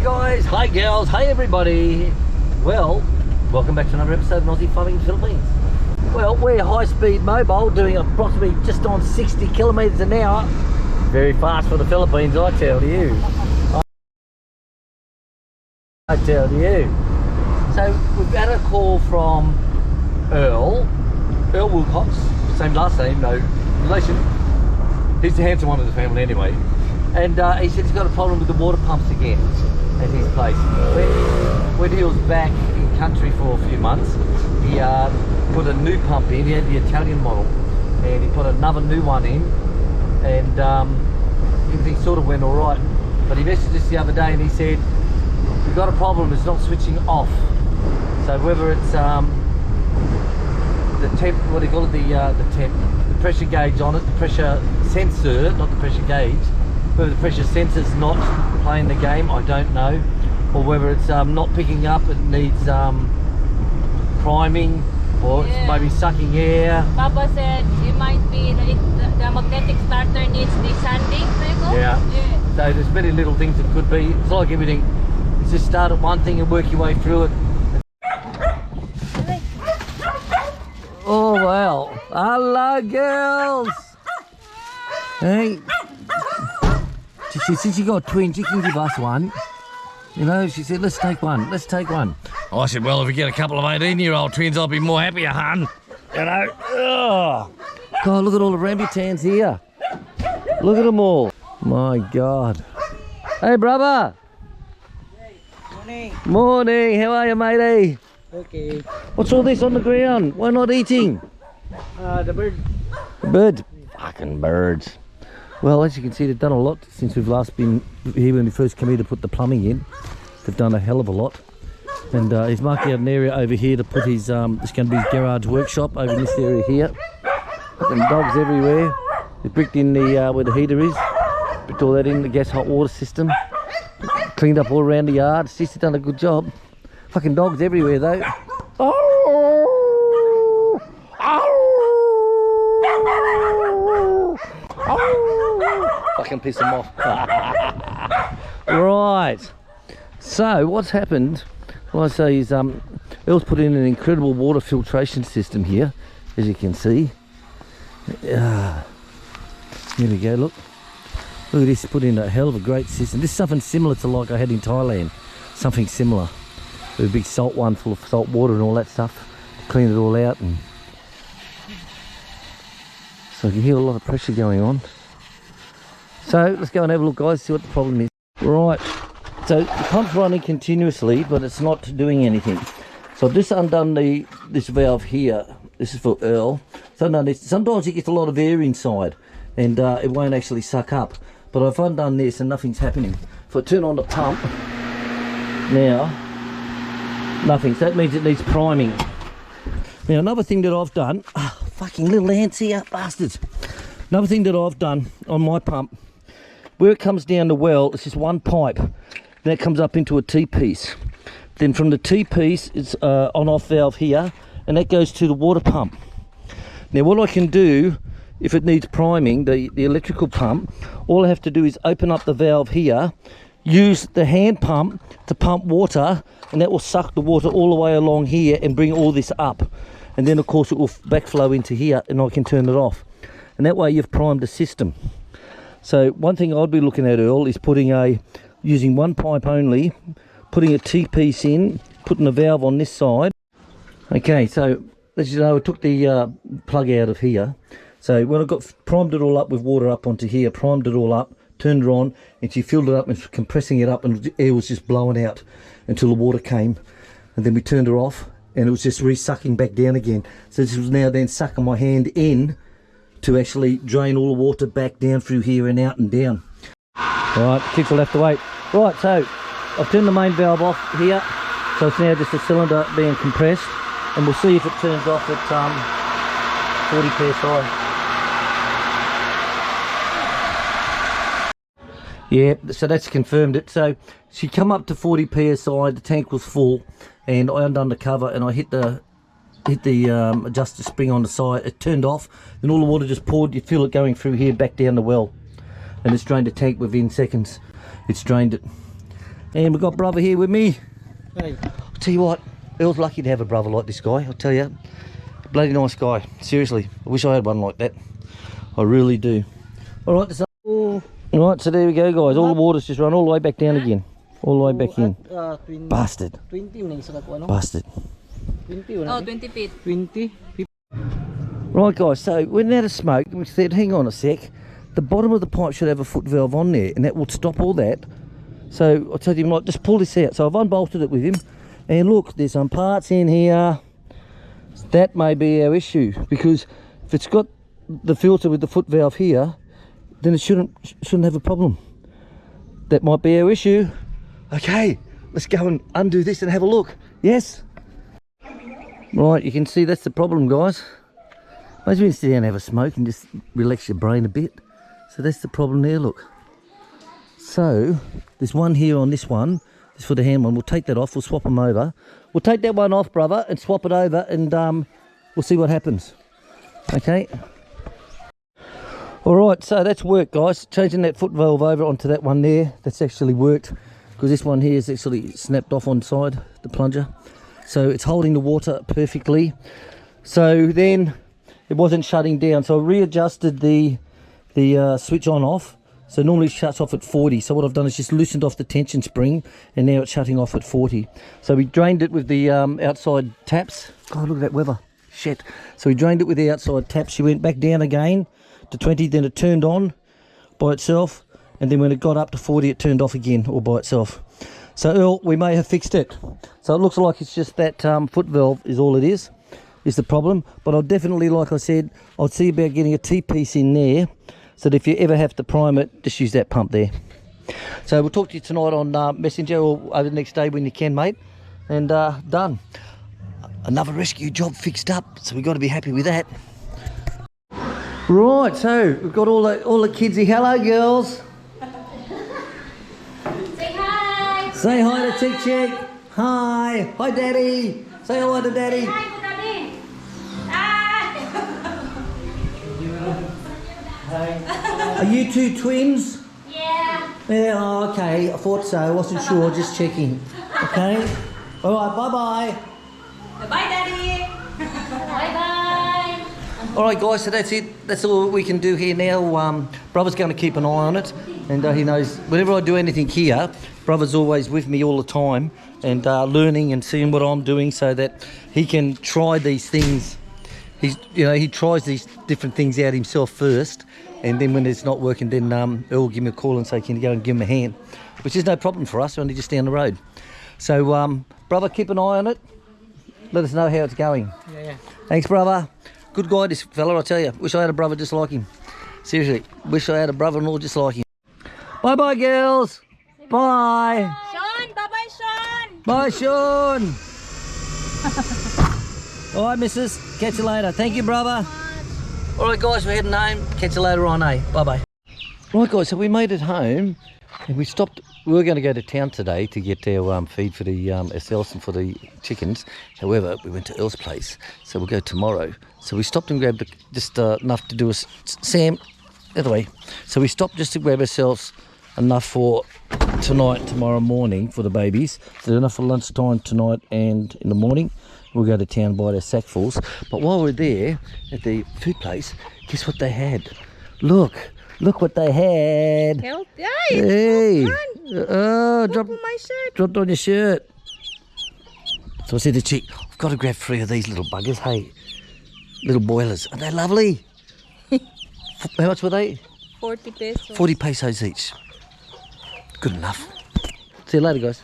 guys, hi girls, hi everybody. Well, welcome back to another episode of Aussie Farming in the Philippines. Well, we're high-speed mobile doing approximately just on 60 kilometers an hour. Very fast for the Philippines, I tell you. I tell you. So we've had a call from Earl Wilcox, same last name, no relation. He's the handsome one of the family anyway. And he said he's got a problem with the water pumps again at his place. When he was back in country for a few months, he put a new pump in. He had the Italian model, and he put another new one in, and everything sort of went all right. But he messaged us the other day and he said, we've got a problem, it's not switching off. So whether it's the temp, what do you call it, the temp, the pressure gauge on it, the pressure sensor, not the pressure gauge, whether the pressure sensor's not playing the game, I don't know, or whether it's not picking up, it needs priming, or it's maybe sucking air. Papa said it might be the magnetic starter needs desanding. Yeah. So there's many little things it could be. It's like everything. It's just start at one thing and work your way through it. Oh wow! Hello, girls. Hey. She said she got twins. She can give us one. You know, she said, let's take one. Let's take one. I said, well, if we get a couple of 18-year-old twins, I'll be more happier, hun. You know? Ugh. God, look at all the rambutans here. Look at them all. My God. Hey, brother. Hey, morning. Morning. How are you, matey? Okay. What's all this on the ground? Why not eating? The bird. The bird. Fucking birds. Well, as you can see, they've done a lot since we've last been here when we first came here to put the plumbing in. They've done a hell of a lot. And he's marked out an area over here to put his, it's going to be his garage workshop over in this area here. Fucking dogs everywhere. They bricked in the where the heater is. Bricked all that in, the gas hot water system. Cleaned up all around the yard. Sister's done a good job. Fucking dogs everywhere though. Oh! Oh! Oh! Fucking piss them off. Right. So what's happened? What I say is Earl's put in an incredible water filtration system here, as you can see. Here we go, look. Look at this, put in a hell of a great system. This is something similar to like I had in Thailand. Something similar. With a big salt one full of salt water and all that stuff. Clean it all out, and so you can hear a lot of pressure going on. So let's go and have a look, guys, see what the problem is. Right, so the pump's running continuously, but it's not doing anything. So I've just undone this valve here. This is for Earl. So undone this. Sometimes it gets a lot of air inside, and it won't actually suck up. But I've undone this and nothing's happening. If I turn on the pump now, nothing. So that means it needs priming. Now another thing that I've done, fucking little ants here, bastards. Another thing that I've done on my pump, where it comes down the well, it's just one pipe. Then it comes up into a T-piece. Then from the T-piece, it's on-off valve here, and that goes to the water pump. Now what I can do, if it needs priming, the electrical pump, all I have to do is open up the valve here, use the hand pump to pump water, and that will suck the water all the way along here and bring all this up. And then of course it will backflow into here, and I can turn it off. And that way you've primed the system. So one thing I'd be looking at, Earl, is using one pipe only, putting a T-piece in, putting a valve on this side. Okay, so as you know, I took the plug out of here. So when I primed it all up with water up onto here, primed it all up, turned it on, and she filled it up and compressing it up, and the air was just blowing out until the water came. And then we turned her off, and it was just re-sucking back down again. So this was now then sucking my hand in to actually drain all the water back down through here and out and down. Right, kids will have to wait. Right, so I've turned the main valve off here, so it's now just a cylinder being compressed, and we'll see if it turns off at 40 psi. Yeah, so that's confirmed it. So she come up to 40 psi, the tank was full, and I undone the cover and I hit the adjuster spring on the side. It turned off, then all the water just poured. You feel it going through here back down the well, and it's drained the tank within seconds. It's drained it. And we've got brother here with me. Hey. I'll tell you what, Earl's lucky to have a brother like this guy, I'll tell you. Bloody nice guy, seriously. I wish I had one like that. I really do. Alright, so, right, so there we go guys, all the water's just run all the way back down again. All the way back in. Bastard. 20 na isa na ko ano? Bastard. 20 wala. Oh, 20 feet. 20. Right guys, so we're out of smoke and we said, hang on a sec. The bottom of the pipe should have a foot valve on there and that will stop all that. So I told him, like, just pull this out. So I've unbolted it with him. And look, there's some parts in here. That may be our issue, because if it's got the filter with the foot valve here, then it shouldn't have a problem. That might be our issue. Okay, let's go and undo this and have a look. Yes? Right, you can see that's the problem, guys. Maybe you sit down and have a smoke and just relax your brain a bit. So that's the problem there, look. So, there's one here on this one. This for the hand one. We'll take that off, we'll swap them over. We'll take that one off, brother, and swap it over, and we'll see what happens. Okay? Alright, so that's worked, guys. Changing that foot valve over onto that one there, that's actually worked. Because this one here is actually snapped off on side, the plunger. So it's holding the water perfectly. So then it wasn't shutting down. So I readjusted the switch on off. So normally it shuts off at 40. So what I've done is just loosened off the tension spring, and now it's shutting off at 40. So we drained it with the outside taps. God, look at that weather. Shit. So we drained it with the outside taps. She went back down again to 20. Then it turned on by itself. And then when it got up to 40, it turned off again all by itself. So Earl, we may have fixed it. So it looks like it's just that foot valve is all it is the problem. But I'll definitely, like I said, I'll see about getting a T-piece in there, so that if you ever have to prime it, just use that pump there. So we'll talk to you tonight on Messenger, or over the next day when you can, mate. And done. Another rescue job fixed up, so we've got to be happy with that. Right, so we've got all the kids here. Hello, girls. Say hi. Say hi to Chick Chick. Hi. Hi, Daddy. Say hello to Daddy. Hi to Daddy. Ah. Are you two twins? Yeah. Yeah, oh, okay. I thought so. I wasn't sure. Just checking. Okay. All right. Bye-bye. Bye, Daddy. Bye-bye. All right, guys. So that's it. That's all we can do here now. Brother's going to keep an eye on it, and he knows whenever I do anything here, Brother's always with me all the time, and learning and seeing what I'm doing, so that he can try these things. He tries these different things out himself first, and then when it's not working, then Earl will give me a call and say, can you go and give him a hand? Which is no problem for us, we're only just down the road. So, brother, keep an eye on it. Let us know how it's going. Yeah. Thanks, brother. Good guy, this fella, I tell you. Wish I had a brother just like him. Seriously, wish I had a brother-in-law just like him. Bye-bye, girls. Bye. Sean, bye-bye, Sean. Bye, Sean. All right, missus. Catch you later. Thank you, brother. All right, guys, we're heading home. Catch you later on, eh? Bye-bye. Right, guys, so we made it home, and we stopped. We were going to go to town today to get our feed for the ourselves and for the chickens. However, we went to Earl's place, so we'll go tomorrow. So we stopped and grabbed just enough to do us. Sam, other way. So we stopped just to grab ourselves enough for tonight, tomorrow morning for the babies. So enough for lunchtime tonight and in the morning. We'll go to town, buy their sackfuls. But while we're there at the food place, guess what they had? Look what they had. Help. Hey. Drop on my shirt. Dropped on your shirt. So I said to Chick, I've got to grab 3 of these little buggers, hey. Little boilers. Aren't they lovely? How much were they? 40 pesos. 40 pesos each. Good enough. See you later, guys.